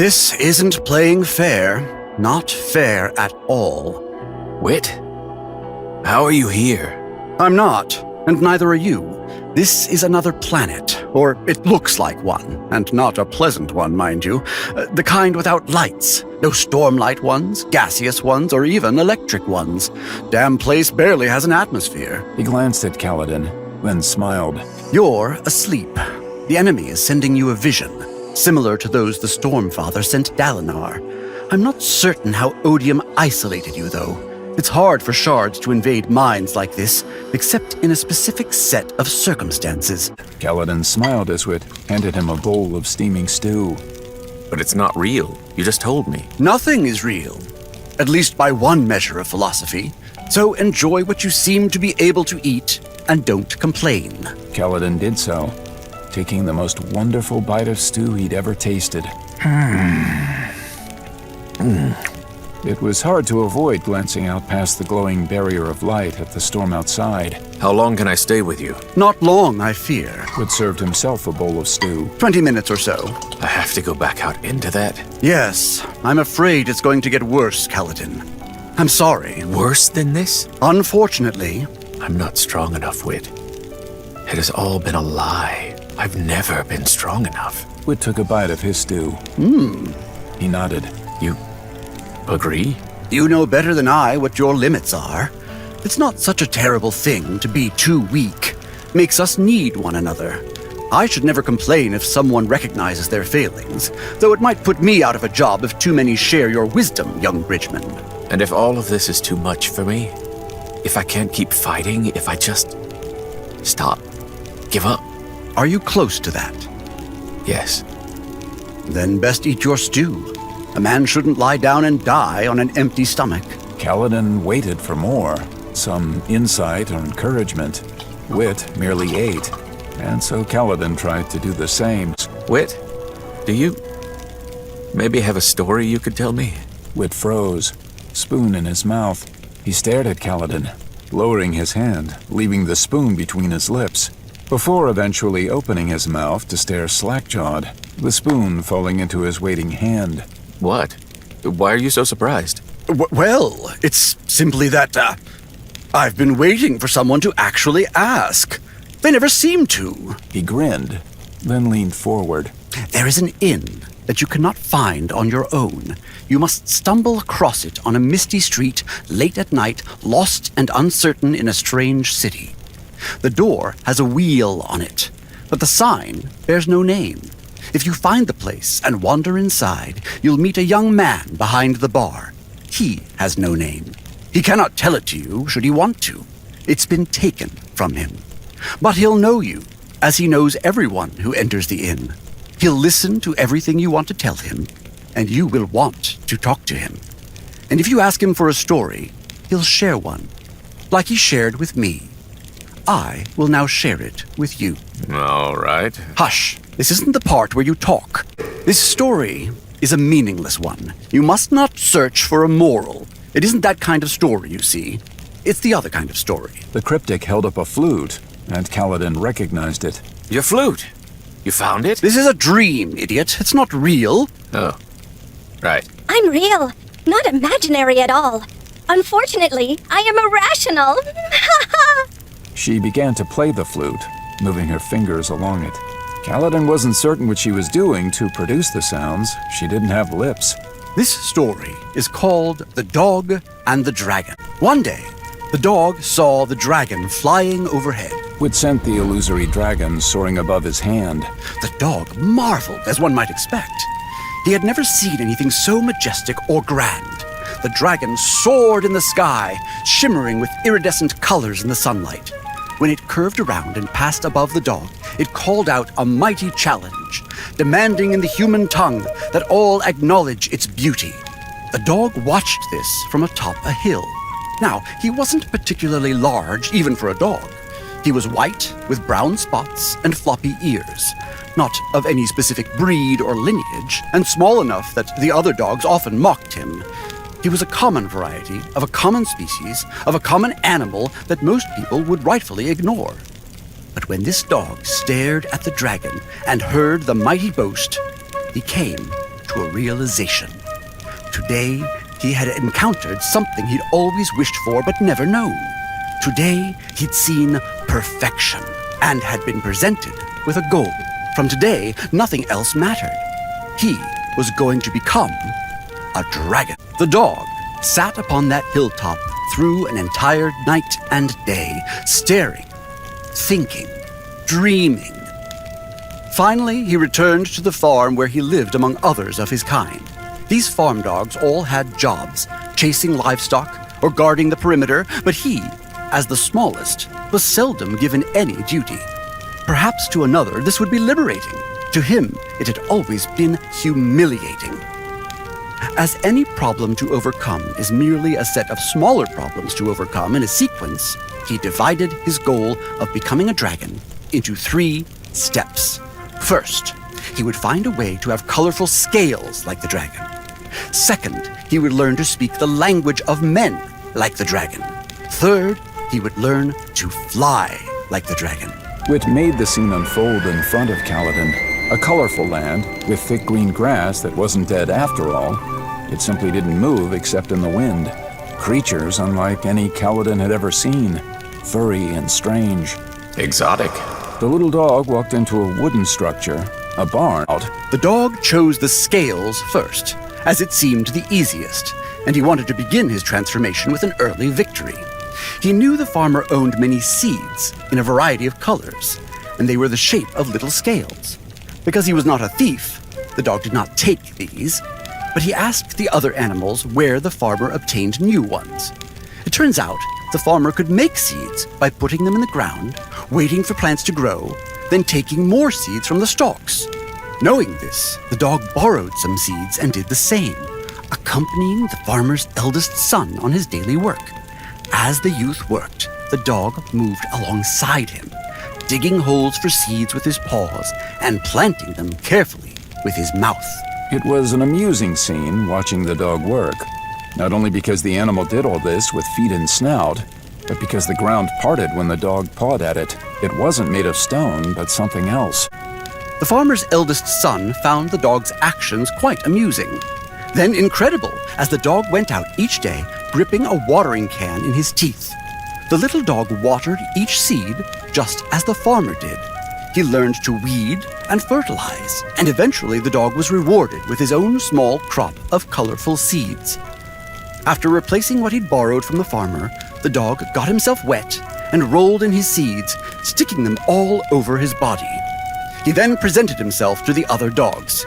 This isn't playing fair. Not fair at all. Wit? How are you here? I'm not, and neither are you. This is another planet, or it looks like one, and not a pleasant one, mind you. The kind without lights. No stormlight ones, gaseous ones, or even electric ones. Damn place barely has an atmosphere. He glanced at Kaladin, then smiled. You're asleep. The enemy is sending you a vision, similar to those the Stormfather sent Dalinar. I'm not certain how Odium isolated you, though. It's hard for shards to invade minds like this, except in a specific set of circumstances. Kaladin smiled as Wit handed him a bowl of steaming stew. But it's not real. You just told me. Nothing is real, at least by one measure of philosophy. So enjoy what you seem to be able to eat, and don't complain. Kaladin did so, taking the most wonderful bite of stew he'd ever tasted. It was hard to avoid glancing out past the glowing barrier of light at the storm outside. How long can I stay with you? Not long, I fear. Wit served himself a bowl of stew. 20 minutes or so. I have to go back out into that. Yes, I'm afraid it's going to get worse, Kaladin. I'm sorry. Worse than this? Unfortunately. I'm not strong enough, Wit. It has all been a lie. I've never been strong enough. Wit took a bite of his stew. He nodded. You agree? You know better than I what your limits are. It's not such a terrible thing to be too weak. Makes us need one another. I should never complain if someone recognizes their failings, though it might put me out of a job if too many share your wisdom, young bridgeman. And if all of this is too much for me? If I can't keep fighting? If I just stop? Give up? Are you close to that? Yes. Then best eat your stew. A man shouldn't lie down and die on an empty stomach. Kaladin waited for more, some insight or encouragement. Wit merely ate, and so Kaladin tried to do the same. Wit, do you maybe have a story you could tell me? Wit froze, spoon in his mouth. He stared at Kaladin, lowering his hand, leaving the spoon between his lips, before eventually opening his mouth to stare slack-jawed, the spoon falling into his waiting hand. What? Why are you so surprised? Well, it's simply that, I've been waiting for someone to actually ask. They never seem to. He grinned, then leaned forward. There is an inn that you cannot find on your own. You must stumble across it on a misty street, late at night, lost and uncertain in a strange city. The door has a wheel on it, but the sign bears no name. If you find the place and wander inside, you'll meet a young man behind the bar. He has no name. He cannot tell it to you should he want to. It's been taken from him. But he'll know you, as he knows everyone who enters the inn. He'll listen to everything you want to tell him, and you will want to talk to him. And if you ask him for a story, he'll share one, like he shared with me. I will now share it with you. All right. Hush, this isn't the part where you talk. This story is a meaningless one. You must not search for a moral. It isn't that kind of story, you see. It's the other kind of story. The cryptic held up a flute, and Kaladin recognized it. Your flute. You found it? This is a dream, idiot. It's not real. Oh. Right. I'm real, not imaginary at all. Unfortunately, I am irrational. She began to play the flute, moving her fingers along it. Kaladin wasn't certain what she was doing to produce the sounds. She didn't have lips. This story is called The Dog and the Dragon. One day, the dog saw the dragon flying overhead. Wit sent the illusory dragon soaring above his hand. The dog marveled, as one might expect. He had never seen anything so majestic or grand. The dragon soared in the sky, shimmering with iridescent colors in the sunlight. When it curved around and passed above the dog, it called out a mighty challenge, demanding in the human tongue that all acknowledge its beauty. The dog watched this from atop a hill. Now, he wasn't particularly large, even for a dog. He was white, with brown spots and floppy ears, not of any specific breed or lineage, and small enough that the other dogs often mocked him. He was a common variety of a common species of a common animal that most people would rightfully ignore. But when this dog stared at the dragon and heard the mighty boast, he came to a realization. Today, he had encountered something he'd always wished for but never known. Today, he'd seen perfection and had been presented with a goal. From today, nothing else mattered. He was going to become a dragon. The dog sat upon that hilltop through an entire night and day, staring, thinking, dreaming. Finally, he returned to the farm where he lived among others of his kind. These farm dogs all had jobs, chasing livestock or guarding the perimeter, but he, as the smallest, was seldom given any duty. Perhaps to another this would be liberating. To him, it had always been humiliating. As any problem to overcome is merely a set of smaller problems to overcome in a sequence, he divided his goal of becoming a dragon into 3 steps. First, he would find a way to have colorful scales like the dragon. Second, he would learn to speak the language of men like the dragon. Third, he would learn to fly like the dragon. Whit made the scene unfold in front of Kaladin. A colorful land with thick green grass that wasn't dead after all. It simply didn't move except in the wind. Creatures unlike any Kaladin had ever seen. Furry and strange. Exotic. The little dog walked into a wooden structure, a barn. The dog chose the scales first, as it seemed the easiest, and he wanted to begin his transformation with an early victory. He knew the farmer owned many seeds in a variety of colors, and they were the shape of little scales. Because he was not a thief, the dog did not take these, but he asked the other animals where the farmer obtained new ones. It turns out the farmer could make seeds by putting them in the ground, waiting for plants to grow, then taking more seeds from the stalks. Knowing this, the dog borrowed some seeds and did the same, accompanying the farmer's eldest son on his daily work. As the youth worked, the dog moved alongside him, digging holes for seeds with his paws and planting them carefully with his mouth. It was an amusing scene watching the dog work, not only because the animal did all this with feet and snout, but because the ground parted when the dog pawed at it. It wasn't made of stone, but something else. The farmer's eldest son found the dog's actions quite amusing. Then incredible, as the dog went out each day, gripping a watering can in his teeth. The little dog watered each seed just as the farmer did. He learned to weed and fertilize, and eventually the dog was rewarded with his own small crop of colorful seeds. After replacing what he'd borrowed from the farmer, the dog got himself wet and rolled in his seeds, sticking them all over his body. He then presented himself to the other dogs.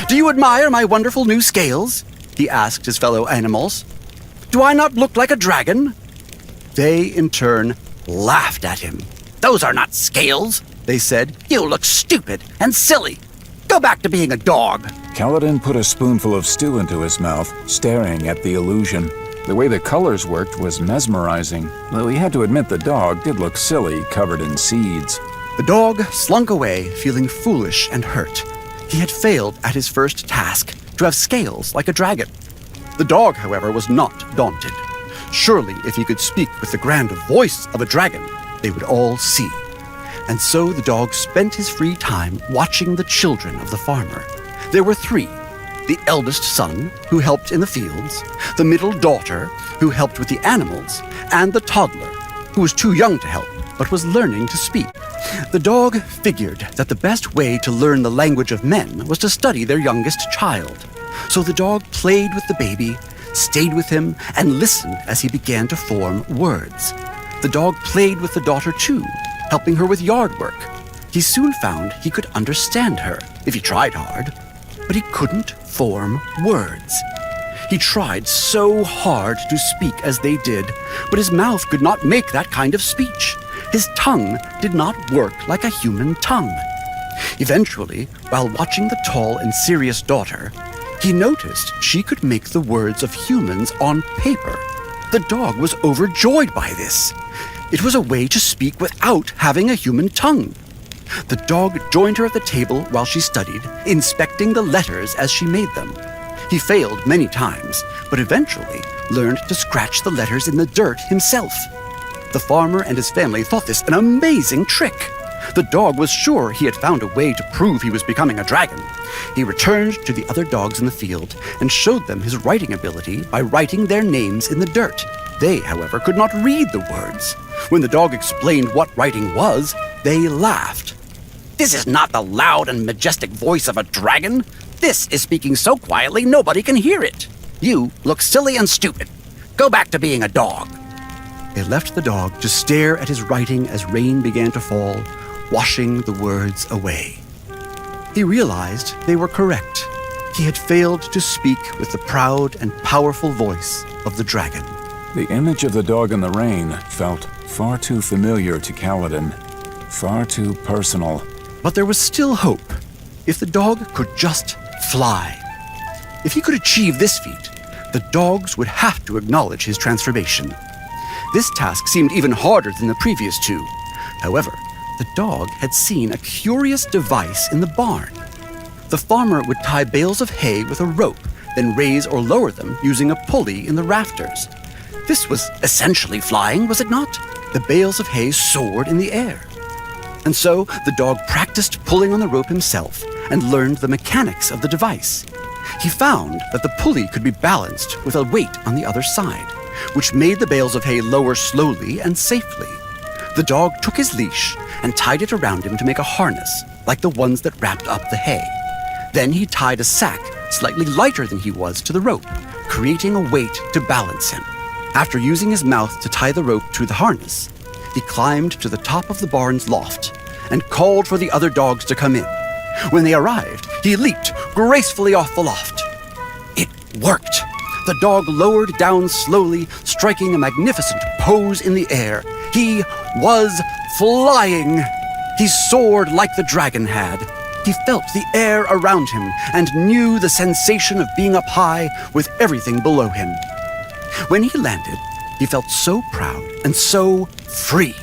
"Do you admire my wonderful new scales?" he asked his fellow animals. "Do I not look like a dragon?" They, in turn, laughed at him. "Those are not scales," they said. "You look stupid and silly. Go back to being a dog." Kaladin put a spoonful of stew into his mouth, staring at the illusion. The way the colors worked was mesmerizing, though he had to admit the dog did look silly, covered in seeds. The dog slunk away, feeling foolish and hurt. He had failed at his first task, to have scales like a dragon. The dog, however, was not daunted. Surely, if he could speak with the grand voice of a dragon, they would all see. And so the dog spent his free time watching the children of the farmer. There were 3. The eldest son, who helped in the fields, the middle daughter, who helped with the animals, and the toddler, who was too young to help, but was learning to speak. The dog figured that the best way to learn the language of men was to study their youngest child. So the dog played with the baby, stayed with him, and listened as he began to form words. The dog played with the daughter too, helping her with yard work. He soon found he could understand her, if he tried hard, but he couldn't form words. He tried so hard to speak as they did, but his mouth could not make that kind of speech. His tongue did not work like a human tongue. Eventually, while watching the tall and serious daughter, he noticed she could make the words of humans on paper. The dog was overjoyed by this. It was a way to speak without having a human tongue. The dog joined her at the table while she studied, inspecting the letters as she made them. He failed many times, but eventually learned to scratch the letters in the dirt himself. The farmer and his family thought this an amazing trick. The dog was sure he had found a way to prove he was becoming a dragon. He returned to the other dogs in the field and showed them his writing ability by writing their names in the dirt. They, however, could not read the words. When the dog explained what writing was, they laughed. "This is not the loud and majestic voice of a dragon. This is speaking so quietly nobody can hear it. You look silly and stupid. Go back to being a dog." They left the dog to stare at his writing as rain began to fall, washing the words away. He realized they were correct. He had failed to speak with the proud and powerful voice of the dragon. The image of the dog in the rain felt far too familiar to Kaladin, far too personal. But there was still hope. If the dog could just fly. If he could achieve this feat, the dogs would have to acknowledge his transformation. This task seemed even harder than the previous two. However, the dog had seen a curious device in the barn. The farmer would tie bales of hay with a rope, then raise or lower them using a pulley in the rafters. This was essentially flying, was it not? The bales of hay soared in the air. And so the dog practiced pulling on the rope himself and learned the mechanics of the device. He found that the pulley could be balanced with a weight on the other side, which made the bales of hay lower slowly and safely. The dog took his leash and tied it around him to make a harness, like the ones that wrapped up the hay. Then he tied a sack slightly lighter than he was to the rope, creating a weight to balance him. After using his mouth to tie the rope to the harness, he climbed to the top of the barn's loft and called for the other dogs to come in. When they arrived, he leaped gracefully off the loft. It worked. The dog lowered down slowly, striking a magnificent pose in the air. He was flying. He soared like the dragon had. He felt the air around him and knew the sensation of being up high with everything below him. When he landed, he felt so proud and so free.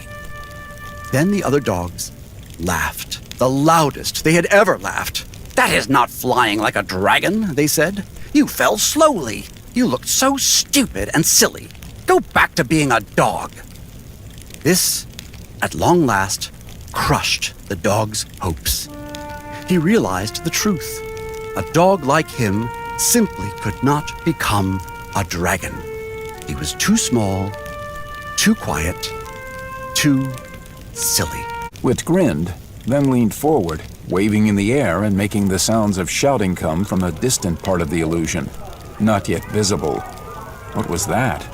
Then the other dogs laughed, the loudest they had ever laughed. "That is not flying like a dragon," they said. "You fell slowly. You looked so stupid and silly. Go back to being a dog." This, at long last, crushed the dog's hopes. He realized the truth. A dog like him simply could not become a dragon. He was too small, too quiet, too silly. Wit grinned, then leaned forward, waving in the air and making the sounds of shouting come from a distant part of the illusion, not yet visible. What was that?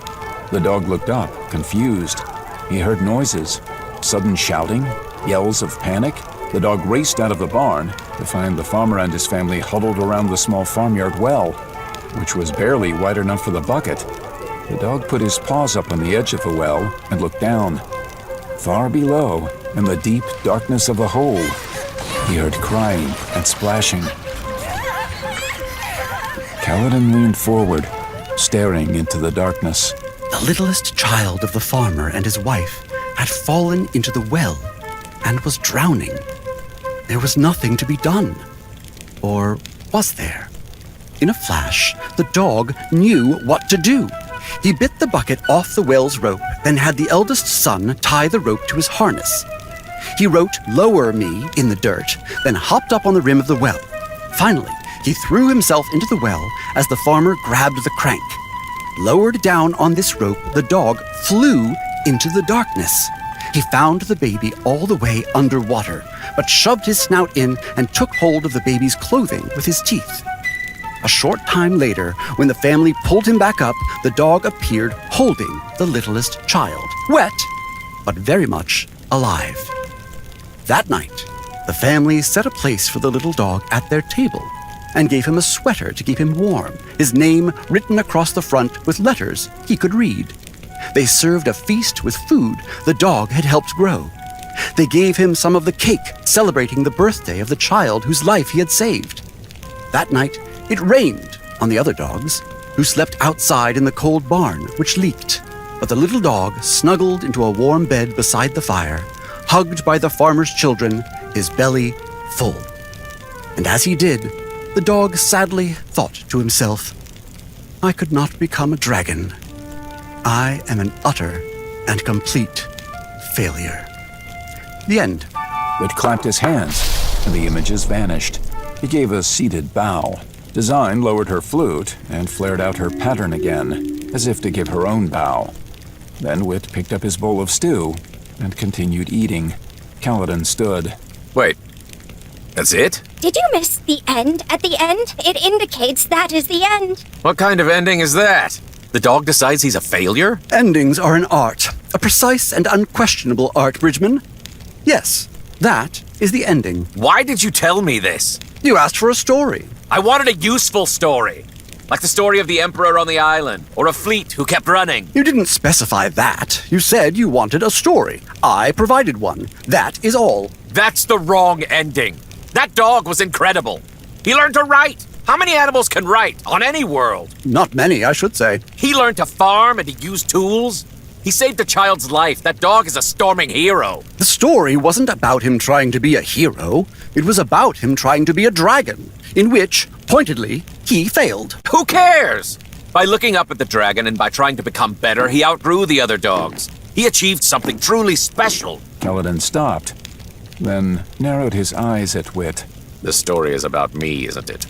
The dog looked up, confused. He heard noises, sudden shouting, yells of panic. The dog raced out of the barn to find the farmer and his family huddled around the small farmyard well, which was barely wide enough for the bucket. The dog put his paws up on the edge of the well and looked down. Far below, in the deep darkness of the hole, he heard crying and splashing. Kaladin leaned forward, staring into the darkness. The littlest child of the farmer and his wife had fallen into the well and was drowning. There was nothing to be done. Or was there? In a flash, the dog knew what to do. He bit the bucket off the well's rope, then had the eldest son tie the rope to his harness. He wrote "Lower me" in the dirt, then hopped up on the rim of the well. Finally, he threw himself into the well as the farmer grabbed the crank. Lowered down on this rope, the dog flew into the darkness. He found the baby all the way underwater, but shoved his snout in and took hold of the baby's clothing with his teeth. A short time later, when the family pulled him back up, the dog appeared holding the littlest child, wet, but very much alive. That night, the family set a place for the little dog at their table and gave him a sweater to keep him warm, his name written across the front with letters he could read. They served a feast with food the dog had helped grow. They gave him some of the cake celebrating the birthday of the child whose life he had saved. That night, it rained on the other dogs, who slept outside in the cold barn, which leaked. But the little dog snuggled into a warm bed beside the fire, hugged by the farmer's children, his belly full. And as he did, the dog sadly thought to himself, "I could not become a dragon. I am an utter and complete failure." The end. Wit clapped his hands, and the images vanished. He gave a seated bow. Design lowered her flute and flared out her pattern again, as if to give her own bow. Then Wit picked up his bowl of stew and continued eating. Kaladin stood. Wait, that's it? Did you miss the end at the end? It indicates that is the end. What kind of ending is that? The dog decides he's a failure? Endings are an art, a precise and unquestionable art, Bridgman. Yes, that is the ending. Why did you tell me this? You asked for a story. I wanted a useful story. Like the story of the Emperor on the island, or a fleet who kept running. You didn't specify that. You said you wanted a story. I provided one. That is all. That's the wrong ending. That dog was incredible. He learned to write. How many animals can write on any world? Not many, I should say. He learned to farm and to use tools. He saved a child's life. That dog is a storming hero. The story wasn't about him trying to be a hero. It was about him trying to be a dragon, in which, pointedly, he failed. Who cares? By looking up at the dragon and by trying to become better, he outgrew the other dogs. He achieved something truly special. Kaladin stopped, then narrowed his eyes at Wit. The story is about me, isn't it?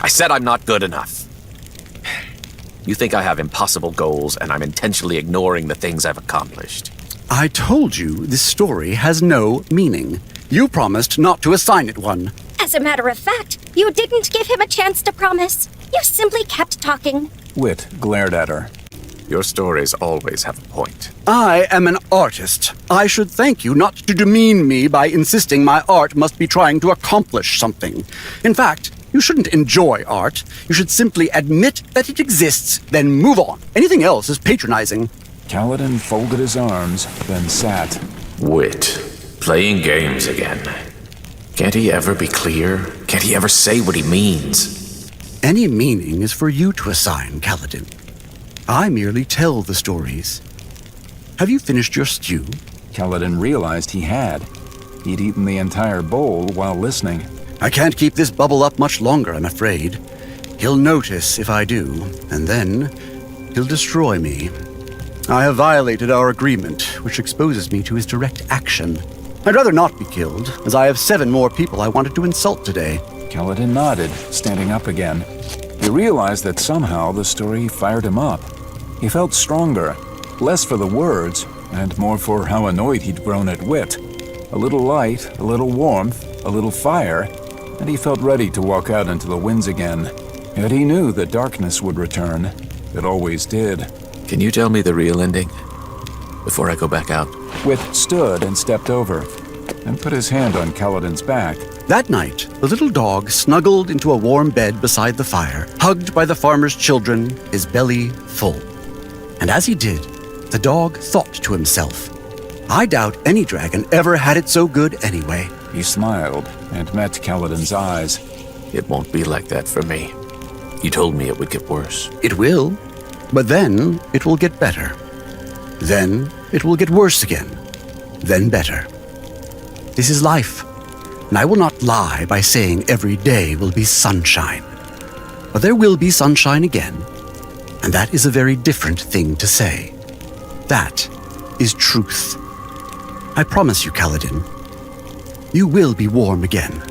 I said I'm not good enough. You think I have impossible goals, and I'm intentionally ignoring the things I've accomplished. I told you this story has no meaning. You promised not to assign it one. As a matter of fact, you didn't give him a chance to promise. You simply kept talking. Wit glared at her. Your stories always have a point. I am an artist. I should thank you not to demean me by insisting my art must be trying to accomplish something. In fact, you shouldn't enjoy art. You should simply admit that it exists, then move on. Anything else is patronizing. Kaladin folded his arms, then sat. Wit. Playing games again. Can't he ever be clear? Can't he ever say what he means? Any meaning is for you to assign, Kaladin. I merely tell the stories. Have you finished your stew? Kaladin realized he had. He'd eaten the entire bowl while listening. I can't keep this bubble up much longer, I'm afraid. He'll notice if I do, and then he'll destroy me. I have violated our agreement, which exposes me to his direct action. I'd rather not be killed, as I have 7 more people I wanted to insult today. Kaladin nodded, standing up again. He realized that somehow the story fired him up. He felt stronger, less for the words, and more for how annoyed he'd grown at Wit. A little light, a little warmth, a little fire, and he felt ready to walk out into the winds again. Yet he knew that darkness would return. It always did. Can you tell me the real ending? Before I go back out. Wit stood and stepped over, and put his hand on Kaladin's back. That night, the little dog snuggled into a warm bed beside the fire, hugged by the farmer's children, his belly full. And as he did, the dog thought to himself, I doubt any dragon ever had it so good anyway. He smiled and met Kaladin's eyes. It won't be like that for me. You told me it would get worse. It will, but then it will get better. Then it will get worse again, then better. This is life, and I will not lie by saying every day will be sunshine. But there will be sunshine again, and that is a very different thing to say. That is truth. I promise you, Kaladin, you will be warm again.